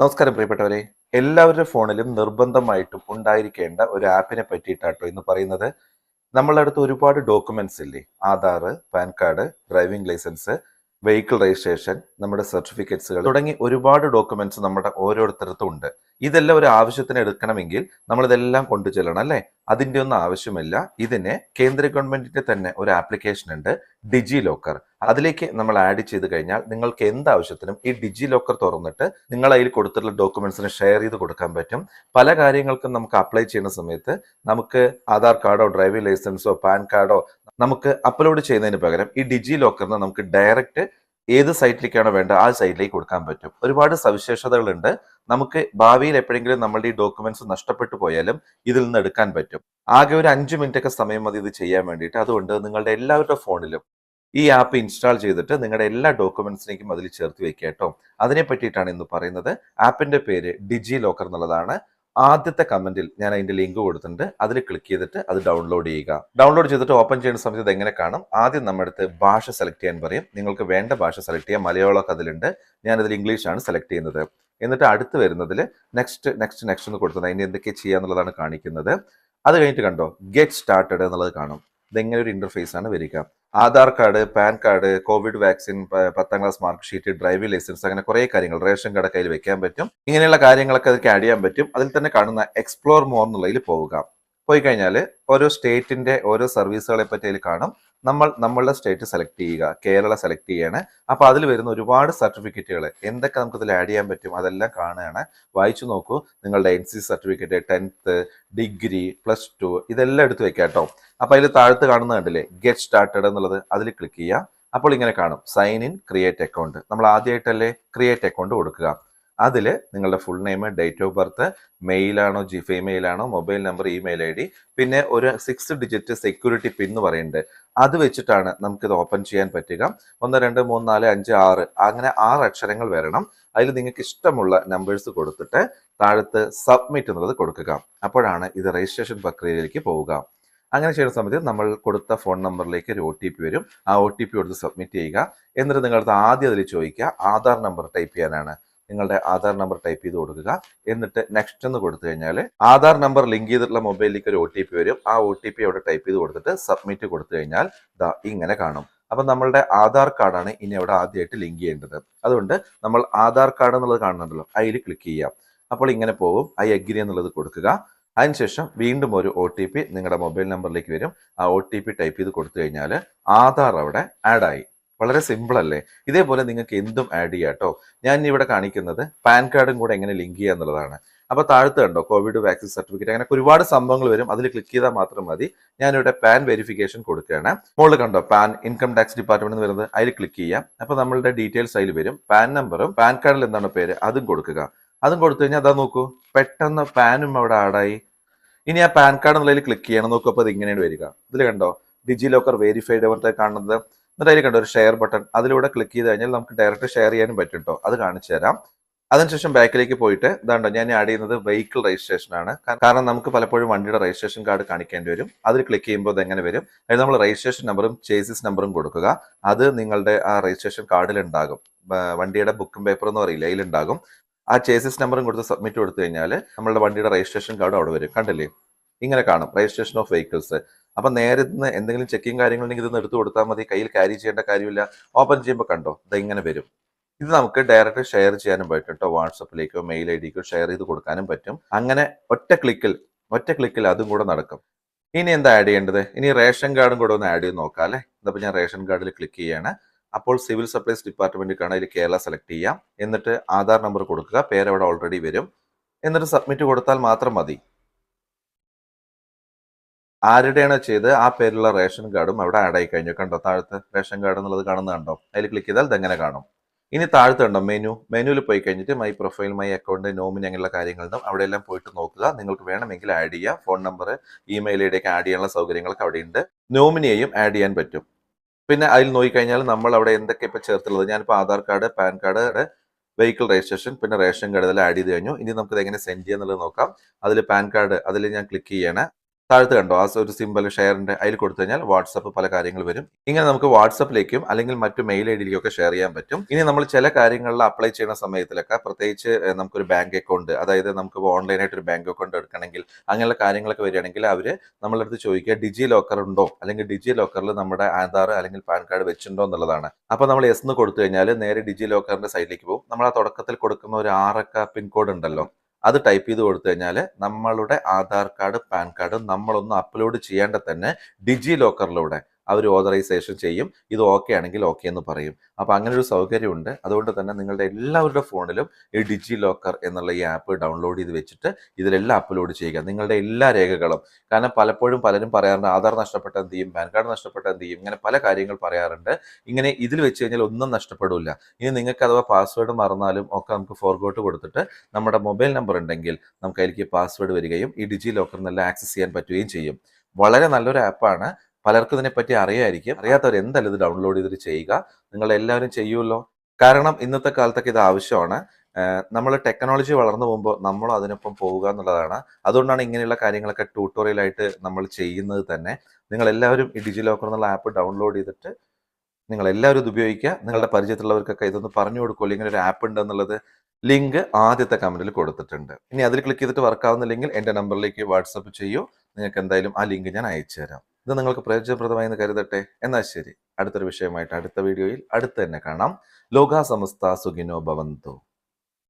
നമസ്കാരം പ്രിയപ്പെട്ടവരെ. എല്ലാവരുടെ ഫോണിലും നിർബന്ധമായിട്ടും ഉണ്ടായിരിക്കേണ്ട ഒരു ആപ്പിനെ പറ്റിയിട്ടാട്ടോ ഇന്ന് പറയുന്നത്. നമ്മളുടെ അടുത്ത് ഒരുപാട് ഡോക്യുമെന്റ്സ് ഇല്ലേ? Aadhaar, PAN card, driving licence, vehicle registration, നമ്മുടെ സർട്ടിഫിക്കറ്റ്സുകൾ തുടങ്ങി ഒരുപാട് ഡോക്യുമെന്റ്സ് നമ്മുടെ ഓരോരുത്തരത്തും ഉണ്ട്. ഇതെല്ലാം ഒരു ആവശ്യത്തിന് എടുക്കണമെങ്കിൽ നമ്മളിതെല്ലാം കൊണ്ടു ചെല്ലണം അല്ലേ? അതിന്റെ ഒന്നും ആവശ്യമില്ല. ഇതിന് കേന്ദ്ര ഗവൺമെന്റിന്റെ തന്നെ ഒരു ആപ്ലിക്കേഷൻ ഉണ്ട്, ഡിജി ലോക്കർ. അതിലേക്ക് നമ്മൾ ആഡ് ചെയ്ത് കഴിഞ്ഞാൽ നിങ്ങൾക്ക് എന്ത് ആവശ്യത്തിനും ഈ ഡിജി ലോക്കർ തുറന്നിട്ട് നിങ്ങൾ അതിൽ കൊടുത്തിട്ടുള്ള ഡോക്യുമെന്റ്സിന് ഷെയർ ചെയ്ത് കൊടുക്കാൻ പറ്റും. പല കാര്യങ്ങൾക്കും നമുക്ക് അപ്ലൈ ചെയ്യുന്ന സമയത്ത് നമുക്ക് ആധാർ കാർഡോ ഡ്രൈവിംഗ് ലൈസൻസോ പാൻ കാർഡോ നമുക്ക് അപ്ലോഡ് ചെയ്യുന്നതിന് പകരം ഈ ഡിജി ലോക്കറിന് നമുക്ക് ഡയറക്റ്റ് ഏത് സൈറ്റിലേക്കാണോ വേണ്ടത് ആ സൈറ്റിലേക്ക് കൊടുക്കാൻ പറ്റും. ഒരുപാട് സവിശേഷതകളുണ്ട്. നമുക്ക് ഭാവിയിൽ എപ്പോഴെങ്കിലും നമ്മളുടെ ഈ ഡോക്യുമെന്റ്സ് നഷ്ടപ്പെട്ടു പോയാലും ഇതിൽ നിന്ന് എടുക്കാൻ പറ്റും. ആകെ ഒരു 5 മിനിറ്റ് ഒക്കെ സമയം മതി ഇത് ചെയ്യാൻ വേണ്ടിയിട്ട്. അതുകൊണ്ട് നിങ്ങളുടെ എല്ലാവരുടെ ഫോണിലും ഈ ആപ്പ് ഇൻസ്റ്റാൾ ചെയ്തിട്ട് നിങ്ങളുടെ എല്ലാ ഡോക്യുമെന്റ്സിലേക്കും അതിൽ ചേർത്ത് വെക്കുക കേട്ടോ. അതിനെ പറ്റിയിട്ടാണ് ഇന്ന് പറയുന്നത്. ആപ്പിന്റെ പേര് ഡിജി ലോക്കർ എന്നുള്ളതാണ്. ആദ്യത്തെ കമന്റിൽ ഞാൻ അതിന്റെ ലിങ്ക് കൊടുത്തിട്ടുണ്ട്. അതിൽ ക്ലിക്ക് ചെയ്തിട്ട് അത് ഡൗൺലോഡ് ചെയ്യുക. ഡൗൺലോഡ് ചെയ്തിട്ട് ഓപ്പൺ ചെയ്യുന്ന സമയത്ത് ഇത് എങ്ങനെ കാണും? ആദ്യം നമ്മുടെ അടുത്ത് ഭാഷ സെലക്ട് ചെയ്യാൻ പറയും. നിങ്ങൾക്ക് വേണ്ട ഭാഷ സെലക്ട് ചെയ്യാം. മലയാളമൊക്കെ അതിലുണ്ട്. ഞാനതിൽ ഇംഗ്ലീഷാണ് സെലക്ട് ചെയ്യുന്നത്. എന്നിട്ട് അടുത്ത് വരുന്നതിൽ നെക്സ്റ്റ് നെക്സ്റ്റ് നെക്സ്റ്റ് എന്ന് കൊടുത്തത് അതിന് എന്തൊക്കെ ചെയ്യാന്നുള്ളതാണ് കാണിക്കുന്നത്. അത് കഴിഞ്ഞിട്ട് കണ്ടോ ഗെറ്റ് സ്റ്റാർട്ടഡ് എന്നുള്ളത് കാണും. ഇതെങ്ങനെ ഒരു ഇന്റർഫേസ് ആണ് വരിക. Aadhaar card, PAN card, Covid vaccine, 10ാം class mark sheet, driving licence, അങ്ങനെ കുറെ കാര്യങ്ങൾ, റേഷൻ കാർഡ് കയ്യിൽ വെക്കാൻ പറ്റും. ഇങ്ങനെയുള്ള കാര്യങ്ങളൊക്കെ അതിൽ ആഡ് ചെയ്യാൻ പറ്റും. അതിൽ തന്നെ കാണുന്ന എക്സ്പ്ലോർ മോർ എന്നുള്ളതിൽ പോവുക. പോയി കഴിഞ്ഞാൽ ഓരോ സ്റ്റേറ്റിന്റെ ഓരോ സർവീസുകളെ പറ്റി അതിൽ കാണും. നമ്മളുടെ സ്റ്റേറ്റ് സെലക്ട് ചെയ്യുക. കേരള സെലക്ട് ചെയ്യാണ്. അപ്പൊ അതിൽ വരുന്ന ഒരുപാട് സർട്ടിഫിക്കറ്റുകൾ എന്തൊക്കെ നമുക്ക് ഇതിൽ ആഡ് ചെയ്യാൻ പറ്റും അതെല്ലാം കാണുകയാണ്. വായിച്ചു നോക്കൂ. നിങ്ങളുടെ NC സർട്ടിഫിക്കറ്റ്, 10th, ഡിഗ്രി, +2 ഇതെല്ലാം എടുത്ത് വെക്കാം കേട്ടോ. അപ്പൊ അതിൽ താഴത്ത് കാണുന്നത് കണ്ടില്ലേ ഗെറ്റ് സ്റ്റാർട്ടഡ് എന്നുള്ളത്, അതിൽ ക്ലിക്ക് ചെയ്യുക. അപ്പോൾ ഇങ്ങനെ കാണും സൈൻ ഇൻ, ക്രിയേറ്റ് അക്കൗണ്ട്. നമ്മൾ ആദ്യമായിട്ടല്ലേ ക്രിയേറ്റ് അക്കൗണ്ട് കൊടുക്കുക. അതിൽ നിങ്ങളുടെ full name, date of birth, മെയിലാണോ ഫീമെയിൽ ആണോ, മൊബൈൽ നമ്പർ, ഇമെയിൽ ID, പിന്നെ ഒരു 6 ഡിജിറ്റ് സെക്യൂരിറ്റി പിൻ എന്ന് പറയുന്നുണ്ട്. അത് വെച്ചിട്ടാണ് നമുക്കിത് ഓപ്പൺ ചെയ്യാൻ പറ്റുക. 1 2 3 4 5 6 അങ്ങനെ 6 അക്ഷരങ്ങൾ വരണം. അതിൽ നിങ്ങൾക്ക് ഇഷ്ടമുള്ള നമ്പേഴ്സ് കൊടുത്തിട്ട് താഴത്ത് സബ്മിറ്റ് എന്നുള്ളത് കൊടുക്കുക. അപ്പോഴാണ് ഇത് രജിസ്ട്രേഷൻ പ്രക്രിയയിലേക്ക് പോവുക. അങ്ങനെ ചെയ്യുന്ന സമയത്ത് നമ്മൾ കൊടുത്ത ഫോൺ നമ്പറിലേക്ക് ഒരു OTP വരും. ആ OTP കൊടുത്ത് സബ്മിറ്റ് ചെയ്യുക. എന്നിട്ട് നിങ്ങളുടെ ആദ്യം അതിൽ ചോദിക്കുക ആധാർ നമ്പർ ടൈപ്പ് ചെയ്യാനാണ്. നിങ്ങളുടെ ആധാർ നമ്പർ ടൈപ്പ് ചെയ്ത് കൊടുക്കുക. എന്നിട്ട് നെക്സ്റ്റ് എന്ന് കൊടുത്തു കഴിഞ്ഞാൽ ആധാർ നമ്പർ ലിങ്ക് ചെയ്തിട്ടുള്ള മൊബൈലിലേക്ക് ഒരു OTP വരും. ആ OTP അവിടെ ടൈപ്പ് ചെയ്ത് കൊടുത്തിട്ട് സബ്മിറ്റ് കൊടുത്തു കഴിഞ്ഞാൽ ദാ ഇങ്ങനെ കാണും. അപ്പൊ നമ്മളുടെ ആധാർ കാർഡാണ് ഇനി അവിടെ ആദ്യമായിട്ട് ലിങ്ക് ചെയ്യേണ്ടത്. അതുകൊണ്ട് നമ്മൾ ആധാർ കാർഡ് എന്നുള്ളത് കാണുന്നുണ്ടല്ലോ, അതിൽ ക്ലിക്ക് ചെയ്യാം. അപ്പോൾ ഇങ്ങനെ പോകും. ഐ അഗ്രി എന്നുള്ളത് കൊടുക്കുക. അതിനുശേഷം വീണ്ടും ഒരു OTP നിങ്ങളുടെ മൊബൈൽ നമ്പറിലേക്ക് വരും. ആ OTP ടൈപ്പ് ചെയ്ത് കൊടുത്തു കഴിഞ്ഞാൽ ആധാർ അവിടെ ആഡ് ആയി. വളരെ സിമ്പിൾ അല്ലേ? ഇതേപോലെ നിങ്ങൾക്ക് എന്തും ആഡ് ചെയ്യാം കേട്ടോ. ഞാൻ ഇവിടെ കാണിക്കുന്നത് പാൻ കാർഡും കൂടെ എങ്ങനെ ലിങ്ക് ചെയ്യുക എന്നുള്ളതാണ്. അപ്പൊ താഴത്ത് കണ്ടോ കോവിഡ് വാക്സിൻ സർട്ടിഫിക്കറ്റ്, അങ്ങനെ ഒരുപാട് സംഭവങ്ങൾ വരും. അതിൽ ക്ലിക്ക് ചെയ്താൽ മാത്രം മതി. ഞാനിവിടെ പാൻ വെരിഫിക്കേഷൻ കൊടുക്കുകയാണ്. മുകളിൽ കണ്ടോ പാൻ ഇൻകം ടാക്സ് ഡിപ്പാർട്ട്മെന്റ് എന്ന് വരുന്നത്, അതിൽ ക്ലിക്ക് ചെയ്യാം. അപ്പൊ നമ്മളുടെ ഡീറ്റെയിൽസ് അതിൽ വരും. പാൻ നമ്പറും പാൻ കാർഡിൽ എന്താണ് പേര് അതും കൊടുക്കുക. അതും കൊടുത്തു കഴിഞ്ഞാൽ അതാ നോക്കൂ, പെട്ടെന്ന് പാനും അവിടെ ആഡായി. ഇനി ആ പാൻ കാർഡ് എന്നുള്ളതിൽ ക്ലിക്ക് ചെയ്യണം. നോക്കൂ, അപ്പോൾ ഇത് ഇങ്ങനെയാണ് വരിക. ഇതിൽ കണ്ടോ ഡിജി ലോക്കർ വെരിഫൈഡ് അവരുടെ കാണുന്നത്. എന്നിട്ട് അതിൽ കണ്ടോ ഒരു ഷെയർ ബട്ടൺ, അതിലൂടെ ക്ലിക്ക് ചെയ്ത് കഴിഞ്ഞാൽ നമുക്ക് ഡയറക്റ്റ് ഷെയർ ചെയ്യാനും പറ്റും കേട്ടോ. അത് കാണിച്ചു തരാം. അതിനുശേഷം ബാക്കിലേക്ക് പോയിട്ട് ഇതാണ്ടോ ഞാൻ ആഡ് ചെയ്യുന്നത് വെഹിക്കിൾ രജിസ്ട്രേഷൻ ആണ്. കാരണം നമുക്ക് പലപ്പോഴും വണ്ടിയുടെ രജിസ്ട്രേഷൻ കാർഡ് കാണിക്കേണ്ടി വരും. അതിൽ ക്ലിക്ക് ചെയ്യുമ്പോൾ ഇത് എങ്ങനെ വരും? അതിൽ നമ്മൾ രജിസ്ട്രേഷൻ നമ്പറും ചേസിസ് നമ്പറും കൊടുക്കുക. അത് നിങ്ങളുടെ ആ രജിസ്ട്രേഷൻ കാർഡിൽ ഉണ്ടാകും. വണ്ടിയുടെ ബുക്കും പേപ്പർ എന്ന് പറയില്ല, അതിലുണ്ടാകും. ആ ചേസിസ് നമ്പറും കൊടുത്ത് സബ്മിറ്റ് കൊടുത്തു കഴിഞ്ഞാൽ നമ്മളുടെ വണ്ടിയുടെ രജിസ്ട്രേഷൻ കാർഡ് അവിടെ വരും. കണ്ടില്ലേ? ഇങ്ങനെ കാണും രജിസ്ട്രേഷൻ ഓഫ് വെഹിക്കിൾസ്. അപ്പൊ നേരെ നിന്ന് എന്തെങ്കിലും ചെക്കിങ് കാര്യങ്ങളുണ്ടെങ്കിൽ ഇതൊന്ന് എടുത്തു കൊടുത്താൽ മതി. കയ്യിൽ ക്യാരി ചെയ്യേണ്ട കാര്യമില്ല. ഓപ്പൺ ചെയ്യുമ്പോൾ കണ്ടോ ഇത് ഇങ്ങനെ വരും. ഇത് നമുക്ക് ഡയറക്റ്റ് ഷെയർ ചെയ്യാനും പറ്റും കേട്ടോ. വാട്സപ്പിലേക്കോ മെയിൽ IDക്കോ ഷെയർ ചെയ്ത് കൊടുക്കാനും പറ്റും. അങ്ങനെ ഒറ്റ ക്ലിക്കിൽ അതും കൂടെ നടക്കും. ഇനി എന്താ ആഡ് ചെയ്യേണ്ടത്? ഇനി റേഷൻ കാർഡും കൂടെ ഒന്ന് ആഡ് ചെയ്ത് നോക്കാം അല്ലെ. ഇതപ്പോൾ ഞാൻ റേഷൻ കാർഡിൽ ക്ലിക്ക് ചെയ്യാണ്. അപ്പോൾ സിവിൽ സപ്ലൈസ് ഡിപ്പാർട്ട്മെന്റ് കാണാൻ അതിൽ കേരള സെലക്ട് ചെയ്യാം. എന്നിട്ട് ആധാർ നമ്പർ കൊടുക്കുക. പേര് അവിടെ ഓൾറെഡി വരും. എന്നിട്ട് സബ്മിറ്റ് കൊടുത്താൽ മാത്രം മതി. ആരുടെയാണോ ചെയ്ത് ആ പേരിലുള്ള റേഷൻ കാർഡും അവിടെ ആഡ് ആയി കഴിഞ്ഞു. കണ്ടോ താഴത്ത് റേഷൻ കാർഡ് എന്നുള്ളത് കാണുന്നത് കണ്ടോ? അതിൽ ക്ലിക്ക് ചെയ്താൽ ഇതെങ്ങനെ കാണും. ഇനി താഴത്ത് കണ്ടോ മെനുവിൽ പോയി കഴിഞ്ഞിട്ട് my profile, my account, nominee അങ്ങനെയുള്ള കാര്യങ്ങളും അവിടെ എല്ലാം പോയിട്ട് നോക്കുക. നിങ്ങൾക്ക് വേണമെങ്കിൽ ആഡ് ചെയ്യാം. ഫോൺ നമ്പർ, ഇമെയിൽ ID ഒക്കെ ആഡ് ചെയ്യാനുള്ള സൗകര്യങ്ങളൊക്കെ അവിടെ ഉണ്ട്. നോമിനിയെയും ആഡ് ചെയ്യാൻ പറ്റും. പിന്നെ അതിൽ നോക്കിക്കഴിഞ്ഞാൽ നമ്മൾ അവിടെ എന്തൊക്കെ ഇപ്പൊ ചേർത്തുള്ളത്, ഞാനിപ്പോൾ Aadhaar card, PAN card, vehicle registration, പിന്നെ റേഷൻ കാർഡ് ഇതെല്ലാം ആഡ് ചെയ്ത് കഴിഞ്ഞു. ഇനി നമുക്ക് ഇത് എങ്ങനെ സെൻഡ് ചെയ്യാന്നുള്ളത് നോക്കാം. അതിൽ പാൻ കാർഡ് അതിൽ ഞാൻ ക്ലിക്ക് ചെയ്യണം. താഴത്ത് കണ്ടോ ആ ഒരു സിമ്പൽ ഷെയറിന്റെ അതിൽ കൊടുത്തു കഴിഞ്ഞാൽ വാട്സപ്പ് പല കാര്യങ്ങൾ വരും. ഇങ്ങനെ നമുക്ക് വാട്സപ്പിലേക്കും അല്ലെങ്കിൽ മറ്റു മെയിൽ ഐ ഡിയിലേക്കും ഒക്കെ ഷെയർ ചെയ്യാൻ പറ്റും. ഇനി നമ്മൾ ചില കാര്യങ്ങളിൽ അപ്ലൈ ചെയ്യുന്ന സമയത്തിലൊക്കെ പ്രത്യേകിച്ച് നമുക്കൊരു ബാങ്ക് അക്കൗണ്ട്, അതായത് നമുക്ക് ഓൺലൈനായിട്ട് ഒരു ബാങ്ക് അക്കൗണ്ട് എടുക്കണമെങ്കിൽ അങ്ങനെയുള്ള കാര്യങ്ങളൊക്കെ വരികയാണെങ്കിൽ അവര് നമ്മളെ അടുത്ത് ചോദിക്കുക ഡിജി ലോക്കർ ഉണ്ടോ, അല്ലെങ്കിൽ ഡിജി ലോക്കറിൽ നമ്മുടെ ആധാർ അല്ലെങ്കിൽ പാൻ കാർഡ് വെച്ചിട്ടുണ്ടോ എന്നുള്ളതാണ്. അപ്പൊ നമ്മൾ യെസ് എന്ന് കൊടുത്തു കഴിഞ്ഞാൽ നേരെ ഡിജി ലോക്കറിന്റെ സൈഡിലേക്ക് പോകും. നമ്മൾ ആ തുടക്കത്തിൽ കൊടുക്കുന്ന ഒരു 6 പിൻകോഡ് ഉണ്ടല്ലോ, അത് ടൈപ്പ് ചെയ്ത് കൊടുത്തു കഴിഞ്ഞാൽ നമ്മളുടെ ആധാർ കാർഡ് പാൻ കാർഡ് നമ്മളൊന്നും അപ്ലോഡ് ചെയ്യേണ്ട തന്നെ ഡിജി ലോക്കറിലൂടെ അവർ ഓതറൈസേഷൻ ചെയ്യും. ഇത് ഓക്കെ ആണെങ്കിൽ ഓക്കെ എന്ന് പറയും. അപ്പോൾ അങ്ങനെ ഒരു സൗകര്യമുണ്ട്. അതുകൊണ്ട് തന്നെ നിങ്ങളുടെ എല്ലാവരുടെ ഫോണിലും ഈ ഡിജി ലോക്കർ എന്നുള്ള ഈ ആപ്പ് ഡൗൺലോഡ് ചെയ്ത് വെച്ചിട്ട് ഇതിലെല്ലാം അപ്ലോഡ് ചെയ്യുക, നിങ്ങളുടെ എല്ലാ രേഖകളും. കാരണം പലപ്പോഴും പലരും പറയാറുണ്ട് ആധാർ നഷ്ടപ്പെട്ട എന്ത് ചെയ്യും, പാൻ കാർഡ് നഷ്ടപ്പെട്ട എന്ത് ചെയ്യും, ഇങ്ങനെ പല കാര്യങ്ങൾ പറയാറുണ്ട്. ഇങ്ങനെ ഇതിൽ വെച്ച് കഴിഞ്ഞാൽ ഒന്നും നഷ്ടപ്പെടില്ല. ഇനി നിങ്ങൾക്ക് അഥവാ പാസ്വേഡ് മറന്നാലും ഒക്കെ നമുക്ക് ഫോർഗോട്ട് കൊടുത്തിട്ട് നമ്മുടെ മൊബൈൽ നമ്പർ ഉണ്ടെങ്കിൽ നമുക്ക് അതിലേക്ക് പാസ്വേഡ് വരികയും ഈ ഡിജി ലോക്കറിൽ നിന്നെല്ലാം ആക്സസ് ചെയ്യാൻ പറ്റുകയും ചെയ്യും. വളരെ നല്ലൊരു ആപ്പാണ്. പലർക്കും ഇതിനെപ്പറ്റി അറിയായിരിക്കും. അറിയാത്തവർ എന്തായാലും ഇത് ഡൗൺലോഡ് ചെയ്തിട്ട് ചെയ്യുക. നിങ്ങൾ എല്ലാവരും ചെയ്യുമല്ലോ. കാരണം ഇന്നത്തെ കാലത്തൊക്കെ ഇത് ആവശ്യമാണ്. നമ്മൾ ടെക്നോളജി വളർന്നു പോകുമ്പോൾ നമ്മളും അതിനൊപ്പം പോവുക എന്നുള്ളതാണ്. അതുകൊണ്ടാണ് ഇങ്ങനെയുള്ള കാര്യങ്ങളൊക്കെ ട്യൂട്ടോറിയലായിട്ട് നമ്മൾ ചെയ്യുന്നത് തന്നെ. നിങ്ങൾ എല്ലാവരും ഈ ഡിജി ലോക്കർ എന്നുള്ള ആപ്പ് ഡൗൺലോഡ് ചെയ്തിട്ട് നിങ്ങൾ എല്ലാവരും ഇത് ഉപയോഗിക്കുക. നിങ്ങളുടെ പരിചയത്തിലുള്ളവർക്കൊക്കെ ഇതൊന്ന് പറഞ്ഞു കൊടുക്കുമല്ലോ ഇങ്ങനെ ഒരു ആപ്പ് ഉണ്ട് എന്നുള്ളത്. ലിങ്ക് ആദ്യത്തെ കമന്റിൽ കൊടുത്തിട്ടുണ്ട്. ഇനി അതിൽ ക്ലിക്ക് ചെയ്തിട്ട് വർക്ക് ആവുന്നില്ലെങ്കിൽ എൻ്റെ നമ്പറിലേക്ക് വാട്സപ്പ് ചെയ്യൂ. നിങ്ങൾക്ക് എന്തായാലും ആ ലിങ്ക് ഞാൻ അയച്ചു തരാം. ഇത് നിങ്ങൾക്ക് പ്രയോജനപ്രദമായി എന്ന് കരുതട്ടെ. എന്നാൽ ശരി, അടുത്തൊരു വിഷയമായിട്ട് അടുത്ത വീഡിയോയിൽ അടുത്ത് തന്നെ കാണാം. ലോകാ സമസ്ത സുഖിനോ ഭവന്തു.